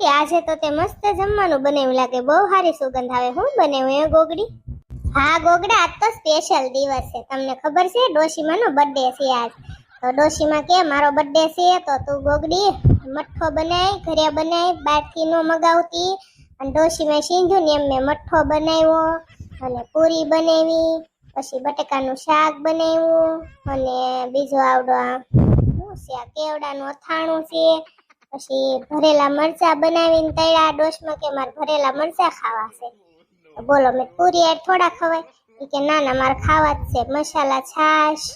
કે આજે તો તે મસ્ત જમવાનું બનાવ્યું લાગે, બહુ સારી સુગંધ આવે. હું બનાવ્યું એ ગોગડી? હા ગોગડા, આજ તો સ્પેશિયલ દિવસ છે. તમને ખબર છે ડોશીમાનો બર્થડે છે આજ. તો ડોશીમાં કે મારો બર્થડે છે તો તું ગોગડી મઠ્ઠો બનાય, ઘરે બનાય, બહારથી નો મગાવતી. અને ડોશીમાં સીંધું ને એમ મેં મઠ્ઠો બનાવ્યો અને પૂરી બનાવી, પછી બટેકાનું શાક બનાવ્યું અને બીજો આવડો શું છે આ કેવડાનું અથાણું છે. પછી ભરેલા મરચા બનાવીને તળ્યા. ડોશમાં કે મારે ભરેલા મરચા ખાવા છે. બોલો મેં પૂરી યાર થોડા ખવાય? ઈ કે ના ના મારે ખાવા જ છે, મસાલા છાશ.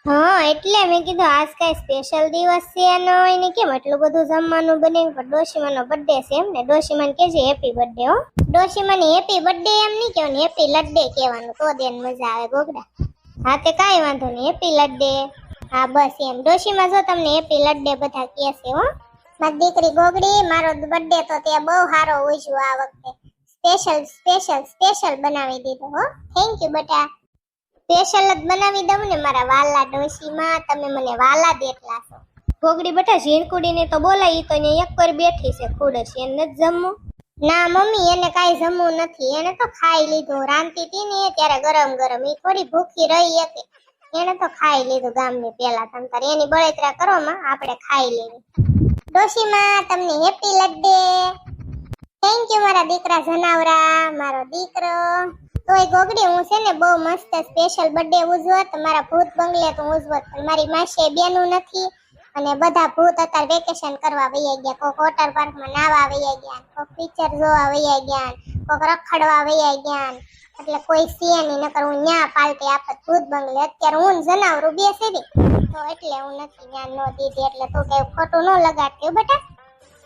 હા એટલે મેં કીધું આજ કઈ સ્પેશિયલ દિવસ છે ન હોય ને કેમ એટલું બધું જમવાનું બનાવ્યું. પણ ડોશીમાનો બર્થડે છે એમ ને, ડોશીમાને કહેજે હેપી બર્થડે હો. ડોશીમાને હેપી બર્થડે એમ નહીં કહેવાનું, હેપી લડ્ડે કહેવાનું, તો દેન મજા આવે ગોગડા. હા તે કાંઈ વાંધો નહીં, હેપી લડ્ડે. હા બસ એમ. ડોશીમાં જો તમને હેપી લડ્ડે બધા કહેશે હો. મારી દીકરી ગોગડી મારો બર્થડે તો ત્યાં બહુ સારો ઉજવ્યો આ વખતે. સ્પેશિયલ બનાવી દીધો હો. થેન્ક યુ બેટા. સ્પેશિયલ જ બનાવી દઉં ને મારા વાલા ડોશીમાં, તમે મને વાલા દેટલા છો. ગોગડી બેટા ઝીણકુડીને તો બોલાય, ઈ તો અહીંયા એક પર બેઠી છે ખુડશ, એને નથી જમવું? ના મમ્મી એને કાંઈ જમવું નથી, એને તો ખાઈ લીધું. રાંધતી હતી ને ત્યારે ગરમ ગરમ, ઈ થોડી ભૂખી રહી હતી. એને તો ખાઈ લીધું ગામની પેલા. તમ તારે એની બળતરા કરો માં, આપણે ખાઈ લેવી. ડોશીમાં તમને હેપી બર્થડે. થેન્ક યુ મારા દીકરા જનાવરા, મારો દીકરો. તોય ગોગડી હું છે ને બહુ મસ્ત સ્પેશિયલ બર્થડે ઉજવત, મારા ભૂત બંગલે તો ઉજવત. પણ મારી માસીએ બેનું નથી અને બધા ભૂત અત્યારે વેકેશન કરવા વહી ગયા. કોક વોટર પાર્કમાં નાવા વહી ગયા, કોક પિક્ચર જોવા વહી ગયા, કોક રખડવા વહી ગયા. એટલે કોઈ છે નહીં, નકર હું ન્યા પાલટી આપત ભૂત બંગલે. અત્યારે હું જનાવરું બેસી દી તો એટલે હું નથી ન્યા નો દીધી. એટલે તું કઈ ખોટું ન લગાડતી બેટા.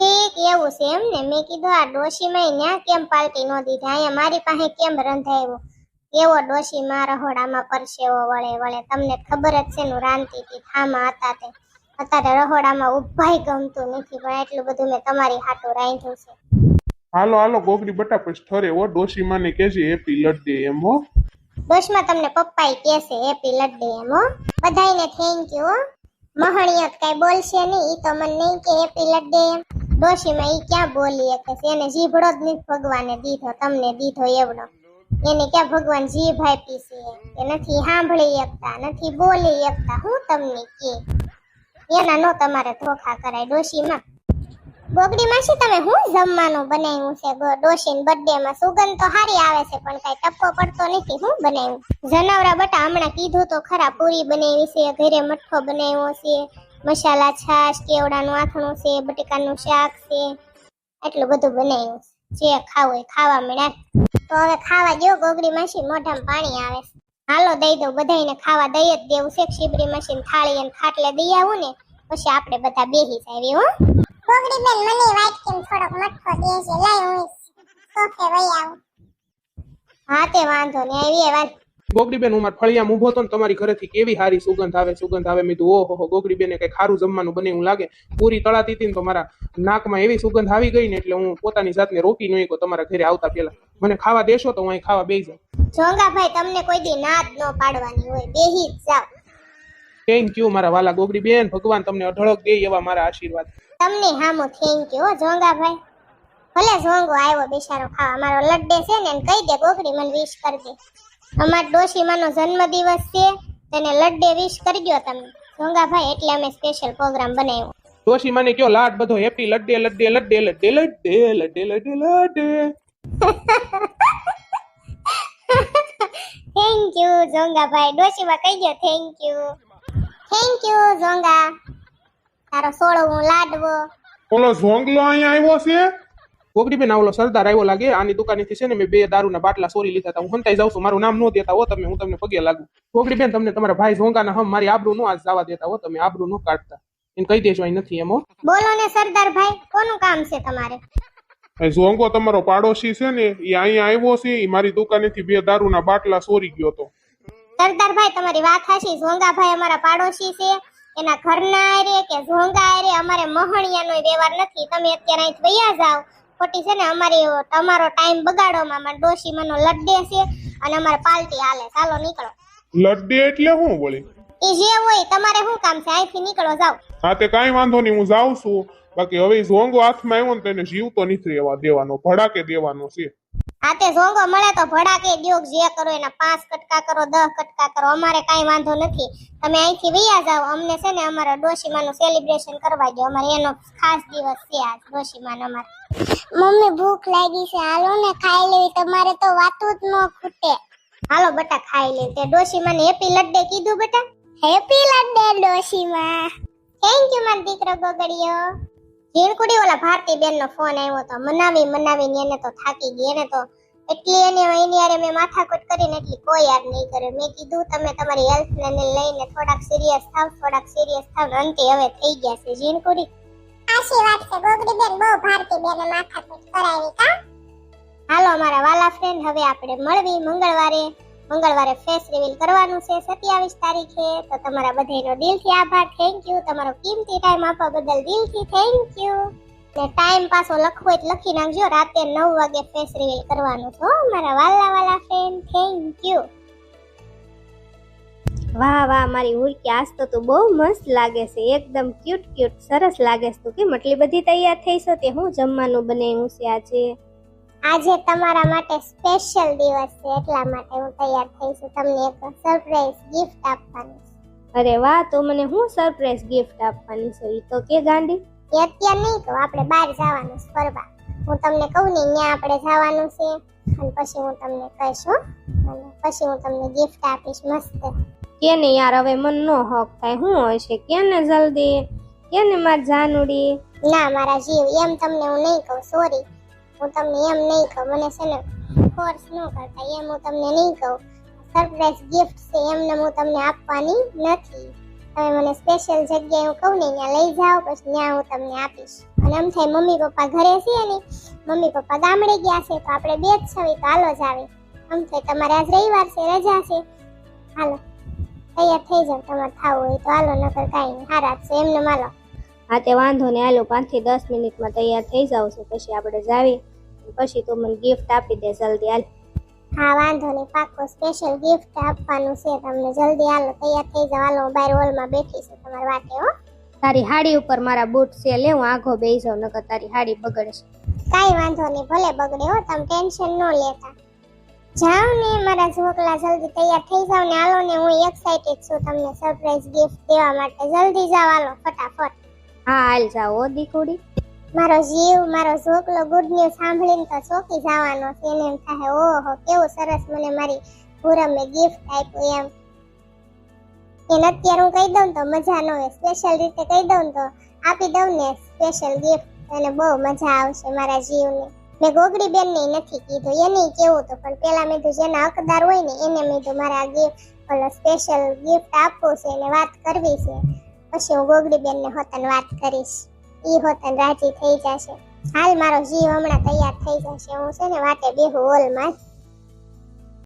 ઠીક એવું છે એમ ને. મેં કીધું આ ડોશીમાં ન્યા કેમ પાલટી ન દીધી, અહીંયા મારી પાસે કેમ રંધાવ્યો. એવો ડોશીમાં રહોડામાં પરસેવો વળે વળે. તમને ખબર જ છે નું રાંધતી હતી થામાં હતા તે. અત્યારે રહોડામાં ઉભાઈ ગમતું નથી, પણ એટલું બધું મેં તમારી હાટું રાંધ્યું છે. હાલો હાલો ગોગડી બટા પછી ઠરે હો. ડોશીમાને કહેજે હેપી બર્થડે એમ હો. ડોશમાં તમને પપ્પાએ કહેશે હેપી બર્થડે એમ હો. બધાયને થેન્ક યુ હો. મહણિયત કઈ બોલશે નહીં, ઈ તો મને નહીં કે હેપી બર્થડે એમ. ડોશીમાં ઈ ક્યાં બોલી કે એને જીભડો જ નથી ભગવાને દીધો, તમને દીધો એવડો. એને ક્યાં ભગવાન જીભ આપી છે કે નથી સાંભળી શકતા, નથી બોલી શકતા. હું તમને કે એના નો તમારે ધોખા કરાય ડોશીમાં. ગોગડી માસી તમે હું જમવાનું બનાવ્યું છે ડોશીન બર્થડે માં? સુગંધ તો સારી આવે છે પણ કઈ ટપ્પો પડતો નથી. હું બનાવ્યું? જનાવરા બટા હમણાં કીધું તો ખરા, પૂરી બનાવી છે, ઘરે મઠ્ઠો બનાવ્યો છે, મસાલા છાશ, કેવડાનું આથણું છે, બટેકાનું શાક છે, એટલું બધું બનાવ્યું છે. જે ખાવું એ ખાવા મળ્યા. તો હવે ખાવા દો ગોગડી માસી, મોઢામાં પાણી આવે છે. હાલો દઈ દઉં, બધાને ખાવા દઈ જ દેવું છે. શીબરી માસી થાળી અને ખાટલે દઈ આવું ને પછી આપણે બધા બેહી જાવી હો. ગોગડી બેન મને વાઈટ કેમ થોડોક મઠ્ઠો દેજે, લઈ હું સોફે વઈ આવું. હા તે વાંધો ને આવી વાત. ગોગડી બેન હું મારા ફળિયામાં ઊભો હતો ને તમારી ઘરેથી કેવી સારી સુગંધ આવે. મેં કીધું ઓહો ગોગડી બેને કઈ ખારું જમવાનું બનાવ્યું લાગે. પૂરી તળાતી હતી ને તો મારા નાકમાં એવી સુગંધ આવી ગઈ ને એટલે હું પોતાની જાતને રોકી નહીં કહું તમારા ઘરે આવતા પહેલા મને ખાવા દેશો તો હું અહીં ખાવા બેસી જાઉં. જોંગા ભાઈ તમને કોઈ દી ના જ ન પાડવાની હોય, બેહી જ જાવ. થેન્ક યુ મારા વાલા ગોગડી બેન, ભગવાન તમને અઢળક દે એવા મારા આશીર્વાદ. તમને હામો થેન્ક યુ જોંગા ભાઈ. ભલે જોંગો આવ્યો બિચારો ખાવા, મારો લડ્ડે છે ને એને કહી દે ગોગડી મને વિશ કરી દે. અમાર ડોશીમાનો જન્મદિવસ છે, તેને લડ્ડે વિશ કરજો તમે જોંગા ભાઈ, એટલે અમે સ્પેશિયલ પ્રોગ્રામ બનાવ્યો. ડોશીમાને કયો લાડ બધો હેપી બર્થડે થેન્ક યુ જોંગા ભાઈ. ડોશીમાં કહી દો થેન્ક યુ જોંગા. તારો સોળો હું લાડવો. ઓલો ઝોંગલો અહીંયા આવ્યો છે. ગોગડી બેન આવલો સરદાર આવ્યો લાગે. આની દુકાનેથી છે ને મેં 2 દારૂના બાટલા ચોરી લીધા હતા. હું હંતાઈ જાઉં છું, મારું નામ ન દેતા હો તમે, હું તમને પગે લાગુ. ગોગડી બેન તમને તમારા ભાઈ ઝોંગાના હમ મારી આબરૂ નો આજ જવા દેતા હો, તમે આબરૂ નો કાઢતા. એને કહી દેજો અહીં નથી એમ હો. બોલો ને સરદાર ભાઈ, કોનું કામ છે તમારે? ઝોંગો તમારો પાડોશી છે ને એ અહીંયા આવ્યો છે, એ મારી દુકાનેથી 2 દારૂના બાટલા ચોરી ગયો હતો. સરદાર ભાઈ તમારી વાત હાચી, ઝોંગા ભાઈ અમારા પાડોશી છે. એના ઘરના આરે કે ઝોંગા આરે અમારે મહણિયાનો વ્યવહાર નથી. તમે અત્યારે અહીં વયા જાવ, ખોટી છે ને અમારી તમારો ટાઈમ બગાડોમાં. અમાર ડોશીમાનો લડ્ડે છે અને અમારે પાર્ટી હાલે. ચાલો નીકળો. લડ્ડે એટલે શું બોલી? એ જે હોય તમારે શું કામ છે, અહીંથી નીકળો જાવ. હા તે કાંઈ વાંધો નહીં, હું જાઉં છું. બાકી હવે ઈ ઝોંગો હાથમાં આવ્યો ને તો એને જીવતો નથી રહેવા દેવાનો, ભડાકે દેવાનો છે. આ તે ઝોંગો મળે તો ભડાકે દ્યો, જે કરો એના 5 કટકા કરો, 10 કટકા કરો, અમારે કાંઈ વાંધો નથી. તમે અહીંથી વૈયા જાઓ, અમને છે ને અમારા ડોશીમાનું સેલિબ્રેશન કરવા દો, અમારે એનો ખાસ દિવસ છે આજ ડોશીમાનો અમારે. મમ્મી ભૂખ લાગી છે, હાલો ને ખાઈ લેવી, તમારે તો વાતું જ ન ખૂટે. હાલો બેટા ખાઈ લે. તે ડોશીમાને હેપી બર્થડે કીધું બેટા? હેપી બર્થડે ડોશીમા. થેન્ક યુ મારો દીકરો ગગડિયો. ઝીણકુડી ઓલા ભારતી બેન નો ફોન આવ્યો તો મનાવીને એને તો થાકી ગઈ. એને તો એટલી એની યારે મેં માથાકૂટ કરીને એટલી કોઈ યાદ નહીં કરે. મેં કીધું તમે તમારી હેલ્થ ને લઈને થોડાક સિરિયસ થાવ. અંતે હવે થઈ ગયા છે ઝીણકુડી. આશી વાત છે ગોગડી બેન, બહુ ભારતી બેને માથાકૂટ કરાવી કા. હાલો મારા વાલા ફ્રેન્ડ, હવે આપણે મળવી મંગળવારે ફેસ રિવીલ કરવાનું છે 27 તારીખે. તો તમારા બધાનો દિલથી આભાર, થેન્ક યુ. તમારો કિંમતી ટાઈમ આપવા બદલ દિલથી થેન્ક યુ. ને ટાઈમ પાછો લખવો એટલે લખી નાખજો, રાતે 9 વાગે ફેસ રિવીલ કરવાનું છે મારા વાલા ફ્રેન્ડ. Thank you. વાહ મારી હુરકી, આજ તો તું બહુ મસ્ત લાગે છે, એકદમ ક્યુટ સરસ લાગે છે. તું કેમ એટલી બધી તૈયાર થઈ છો? તે હું જમવાનું બનાવ્યું છે આજે? આજે તમારા માટે સ્પેશિયલ દિવસ છે એટલા માટે હું તૈયાર થઈ છું. તમને એક સરપ્રાઈઝ ગિફ્ટ આપવાની છે. અરે વાહ, તો મને હું સરપ્રાઈઝ ગિફ્ટ આપવાની છે? ઈ તો કે ગાંડી, એ અત્યારે નહીં કહું, આપણે બહાર જવાનું છે ફરવા. હું તમને કહું ને ત્યાં આપણે જવાનું છે અને પછી હું તમને કહીશ હો, અને પછી હું તમને ગિફ્ટ આપીશ મસ્ત. કેને યાર, હવે મન નો હક થાય, શું હોય છે? કેને જલ્દી, કેને માર જાનુડી. ના મારા જીવ, એમ તમને હું નહીં કહું, સોરી. હું તમને એમ નહીં કહું, મને છે ને ફોર્સ ન કરતા, એમ હું તમને નહીં કહું. સરપ્રાઈઝ ગિફ્ટ છે, એમને હું તમને આપવાની નથી. તમે મને સ્પેશિયલ જગ્યાએ હું કહું ને ત્યાં લઈ જાઓ, પછી ત્યાં હું તમને આપીશ. અને એમ થાય મમ્મી પપ્પા ઘરે છે ને, મમ્મી પપ્પા ગામડે ગયા છે તો આપણે બે જ છીએ, તો હાલો જ આવે. એમ થાય તમારે આજ રવિવાર છે, રજા છે, હાલો તૈયાર થઈ જાવ. તમારે થાવું હોય તો હાલો, નકર કાંઈ નહીં, હારા છે એમને માલો. હા તે વાંધો ને, હાલો 5 થી 10 મિનિટમાં તૈયાર થઈ જાવ છો, પછી આપણે જાવી, પછી તું મને ગિફ્ટ આપી દે જલ્દી હાલ. હા વાંધો નહીં, પાક્કો સ્પેશિયલ ગિફ્ટ આપવાનું છે તમને, જલ્દી હાલો તૈયાર થઈ જાવ. હાલો હું બહાર હોલમાં બેઠી છું તમારી વાટે હો. તારી હાડી ઉપર મારા બૂટ છે, લે હું આઘો બેસી જાઉં, નકર તારી હાડી બગડશે. કાંઈ વાંધો નહીં, ભલે બગડે હો, તમે ટેન્શન ન લેતા. જાવ ને મારા ઝોકલા, જલ્દી તૈયાર થઈ જાવ ને. હાલો ને, હું એક્સાઇટેડ છું તમને સરપ્રાઈઝ ગિફ્ટ દેવા માટે. જલ્દી જાવ, હાલો ફટાફટ. હા હાલ જાવ હો દીકુડી. મારો જીવ, મારો ઝોકલો ગુડ ન્યૂઝ સાંભળીને તો ચોકી જવાનો છે. એને એમ થાય ઓહો કેવું સરસ મને મારી પૂરમે ગિફ્ટ આપ્યું એમ. એને અત્યારે હું કહી દઉં તો મજા ન હોય, સ્પેશિયલ રીતે કહી દઉં તો આપી દઉં ને સ્પેશિયલ ગિફ્ટ, એને બહુ મજા આવશે મારા જીવને. મેં ગોગડી બેન ને નથી કીધું, એને કેવું તો, પણ પેલા મેં કીધું જેના હકદાર હોય ને એને મેં કીધું મારે આ ગિફ્ટ ઓલો સ્પેશિયલ ગિફ્ટ આપવું છે, એને વાત કરવી છે. પછી હું ગોગડી બેન ને હોતન વાત કરીશ, ઈ હોતન રાજી થઈ જશે. હાલ મારો જીવ હમણાં તૈયાર થઈ જશે, હું છે ને વાટે બેહું હોલમાં.